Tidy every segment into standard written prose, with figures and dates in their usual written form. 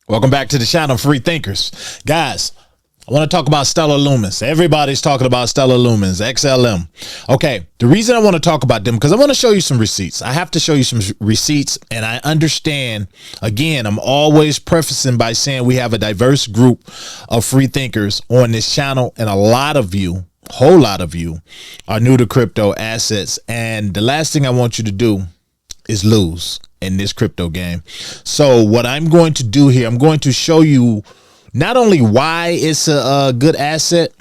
Welcome back to the channel, Free Thinkers. Guys, I want to talk about Stellar Lumens. Everybody's talking about Stellar Lumens, XLM. Okay, the reason I want to talk about them, because I want to show you some receipts. I have to show you some receipts, and I understand, again, I'm always prefacing by saying we have a diverse group of free thinkers on this channel, and a lot of you, whole lot of you, are new to crypto assets, and the last thing I want you to do is lose in this crypto game. So what I'm going to do here, I'm going to show you not only why it's a good asset,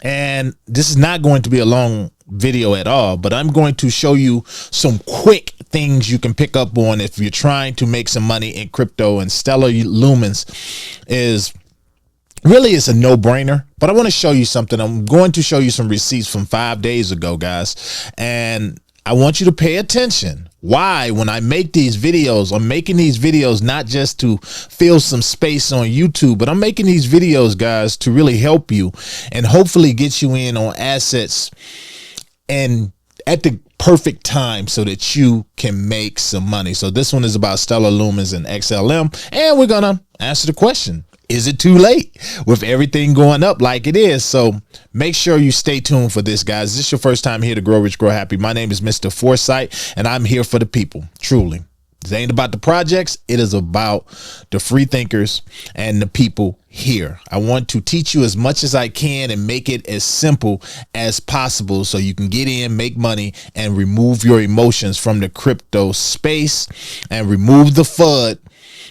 and this is not going to be a long video at all, but I'm going to show you some quick things you can pick up on if you're trying to make some money in crypto. And Stellar Lumens is really, it's a no-brainer, but I want to show you something. I'm going to show you some receipts from 5 days ago, guys, and I want you to pay attention. Why, when I make these videos, I'm making these videos not just to fill some space on YouTube, but I'm making these videos, guys, to really help you and hopefully get you in on assets and at the perfect time so that you can make some money. So this one is about Stellar Lumens and XLM, and we're gonna answer the question: is it too late with everything going up like it is? So make sure you stay tuned for this, guys. Is this your first time here to Grow Rich, Grow Happy? My name is Mr. Foresight, and I'm here for the people, truly. This ain't about the projects. It is about the free thinkers and the people here. I want to teach you as much as I can and make it as simple as possible so you can get in, make money, and remove your emotions from the crypto space and remove the FUD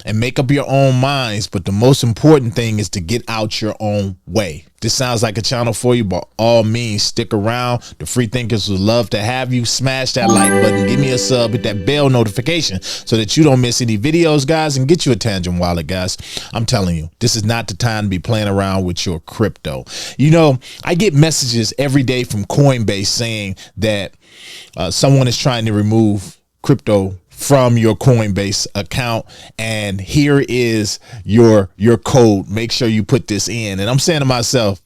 and make up your own minds. But the most important thing is to get out your own way. This sounds like a channel for you. By all means, stick around. The free thinkers would love to have you. Smash that like button, give me a sub, hit that bell notification so that you don't miss any videos, guys, and get you a Tangem wallet, guys. I'm telling you, this is not the time to be playing around with your crypto. You know, I get messages every day from Coinbase saying that someone is trying to remove crypto from your Coinbase account, and here is your code. Make sure you put this in. And I'm saying to myself,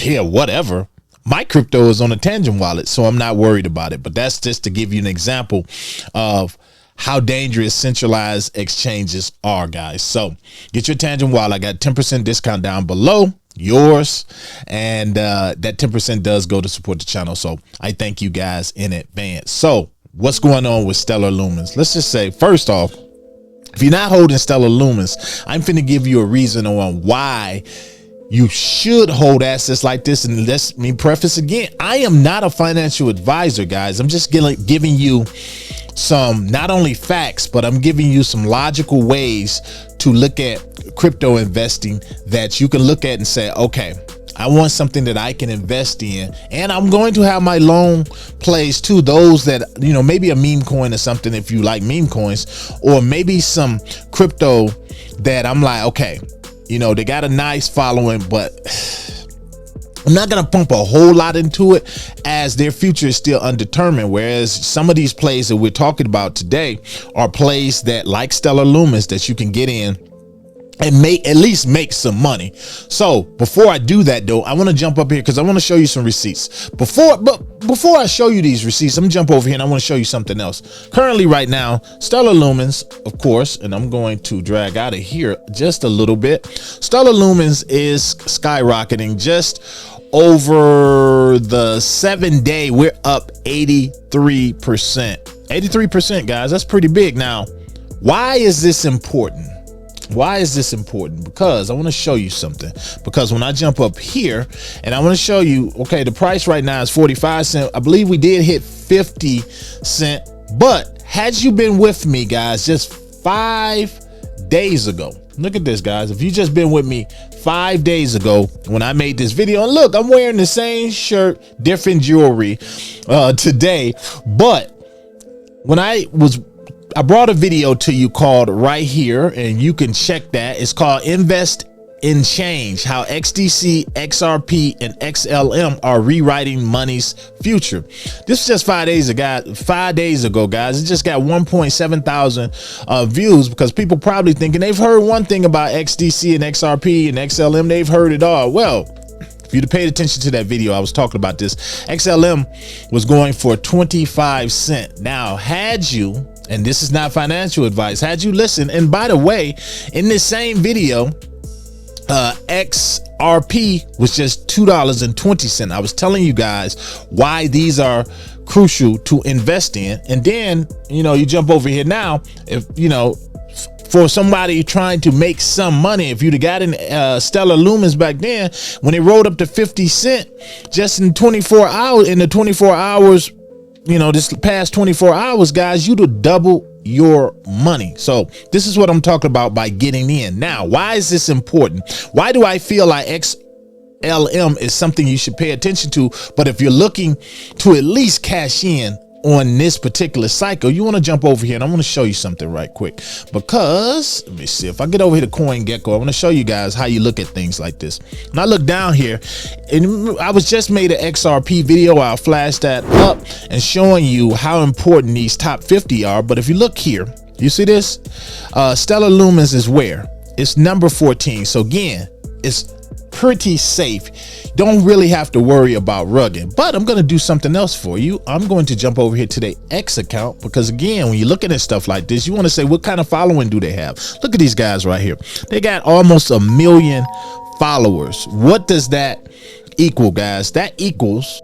yeah, whatever. My crypto is on a Tangem wallet, so I'm not worried about it. But that's just to give you an example of how dangerous centralized exchanges are, guys. So get your Tangem wallet. I got 10% discount down below, yours, and that 10% does go to support the channel. So I thank you guys in advance. So what's going on with Stellar Lumens? Let's just say, first off, if you're not holding Stellar Lumens, I'm finna give you a reason on why you should hold assets like this. And let me preface again, I am not a financial advisor, guys. I'm just giving you some, not only facts, but I'm giving you some logical ways to look at crypto investing that you can look at and say, okay, I want something that I can invest in, and I'm going to have my long plays too. Those that, you know, maybe a meme coin or something if you like meme coins, or maybe some crypto that I'm like, okay, you know, they got a nice following, but I'm not going to pump a whole lot into it as their future is still undetermined. Whereas some of these plays that we're talking about today are plays that, like Stellar Lumens, that you can get in and at least make some money. So before I do that though, I want to jump up here because I want to show you some receipts. Before I show you these receipts, I'm gonna jump over here and I want to show you something else. Currently right now, Stellar Lumens, of course, and I'm going to drag out of here just a little bit. Stellar Lumens is skyrocketing. Just over the 7 day, we're up 83%. 83%, guys. That's pretty big. Now, why is this important? Why is this important? Because I want to show you something. Because when I jump up here and I want to show you, okay, the price right now is 45 cents. I believe we did hit 50 cents. But had you been with me, guys, just 5 days ago, look at this, guys. If you just been with me 5 days ago when I made this video, and look, I'm wearing the same shirt, different jewelry today. But when I brought a video to you called right here, and you can check that. It's called Invest in Change, how XDC, XRP, and XLM are rewriting money's future. This is just 5 days ago, guys. It just got 1.7 thousand views, because people probably thinking they've heard one thing about XDC and XRP and XLM. They've heard it all. Well, if you'd have paid attention to that video, I was talking about this. XLM was going for 25 cents. Now, had you and this is not financial advice, had you listen, and by the way, in this same video, XRP was just $2.20. I was telling you guys why these are crucial to invest in. And then, you jump over here now, if, for somebody trying to make some money, if you'd have gotten Stellar Lumens back then, when it rolled up to 50 cents, just in 24 hours, this past 24 hours, guys, you'd have doubled your money. So this is what I'm talking about by getting in. Now, why is this important? Why do I feel like XLM is something you should pay attention to? But if you're looking to at least cash in on this particular cycle, you want to jump over here, and I want to show you something right quick, because let me see if I get over here to CoinGecko. I want to show you guys how you look at things like this. When I look down here, and I was just made an XRP video, I'll flash that up and showing you how important these top 50 are. But if you look here, you see this Stellar Lumens is where it's number 14. So again, it's pretty safe. Don't really have to worry about rugging. But I'm going to do something else for you. I'm going to jump over here to the X account, because again, when you're looking at stuff like this, you want to say, what kind of following do they have? Look at these guys right here. They got almost 1 million followers. What does that equal, guys? That equals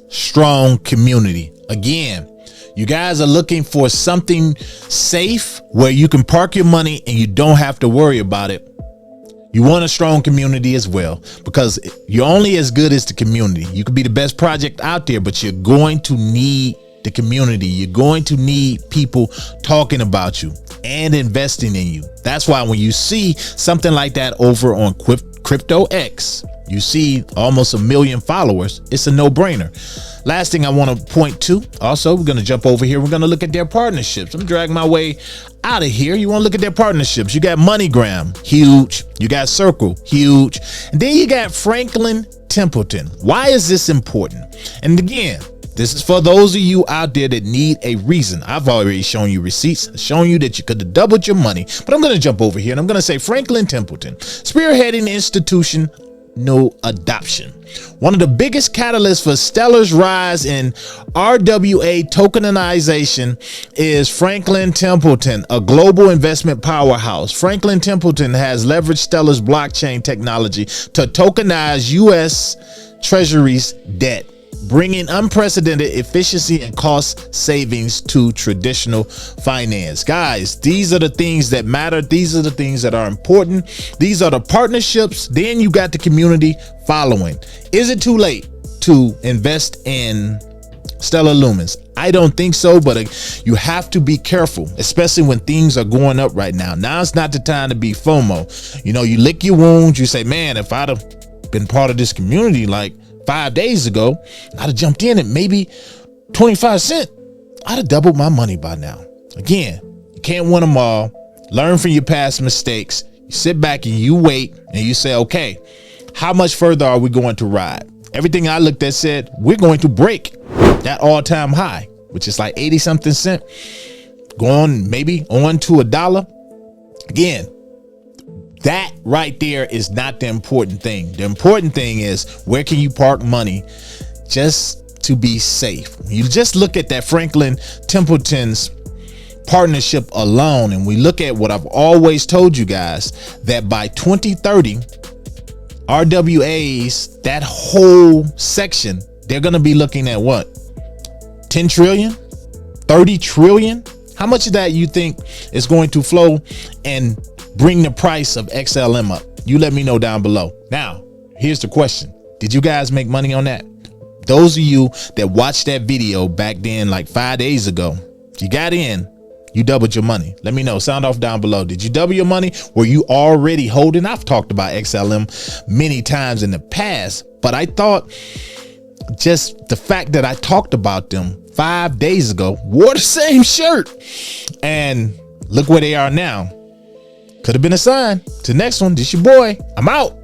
strong community. Again, you guys are looking for something safe where you can park your money and you don't have to worry about it. You want a strong community as well, because you're only as good as the community. You could be the best project out there, but you're going to need the community. You're going to need people talking about you and investing in you. That's why when you see something like that over on Crypto X, you see almost 1 million followers, it's a no-brainer. Last thing I want to point to, also, we're going to jump over here. We're going to look at their partnerships. I'm dragging my way out of here. You want to look at their partnerships. You got MoneyGram, huge. You got Circle, huge. And then you got Franklin Templeton. Why is this important? And again, this is for those of you out there that need a reason. I've already shown you receipts, shown you that you could have doubled your money. But I'm going to jump over here and I'm going to say Franklin Templeton, spearheading institution. No adoption. One of the biggest catalysts for Stellar's rise in RWA tokenization is Franklin Templeton, a global investment powerhouse. Franklin Templeton has leveraged Stellar's blockchain technology to tokenize U.S. Treasury's debt, bringing unprecedented efficiency and cost savings to traditional finance. Guys, these are the things that matter. These are the things that are important. These are the partnerships. Then you got the community following. Is it too late to invest in Stellar Lumens? I don't think so, but you have to be careful, especially when things are going up right now. Now's not the time to be FOMO. You lick your wounds. You say, man, if I'd have been part of this community like 5 days ago, I'd have jumped in at maybe 25 cents. I'd have doubled my money by now. Again, you can't win them all. Learn from your past mistakes. You sit back and you wait and you say, okay, how much further are we going to ride? Everything I looked at said we're going to break that all-time high, which is like 80 something cent, going maybe on to $1. Again, that right there is not the important thing. The important thing is, where can you park money just to be safe? You just look at that Franklin Templeton's partnership alone, and we look at what I've always told you guys, that by 2030, RWAs, that whole section, they're going to be looking at what? 10 trillion? 30 trillion? How much of that you think is going to flow and bring the price of XLM up? You let me know down below. Now, here's the question. Did you guys make money on that? Those of you that watched that video back then, like 5 days ago, you got in, you doubled your money. Let me know. Sound off down below. Did you double your money? Were you already holding? I've talked about XLM many times in the past, but I thought just the fact that I talked about them 5 days ago, wore the same shirt, and look where they are now. Could have been a sign. To the next one, this your boy. I'm out.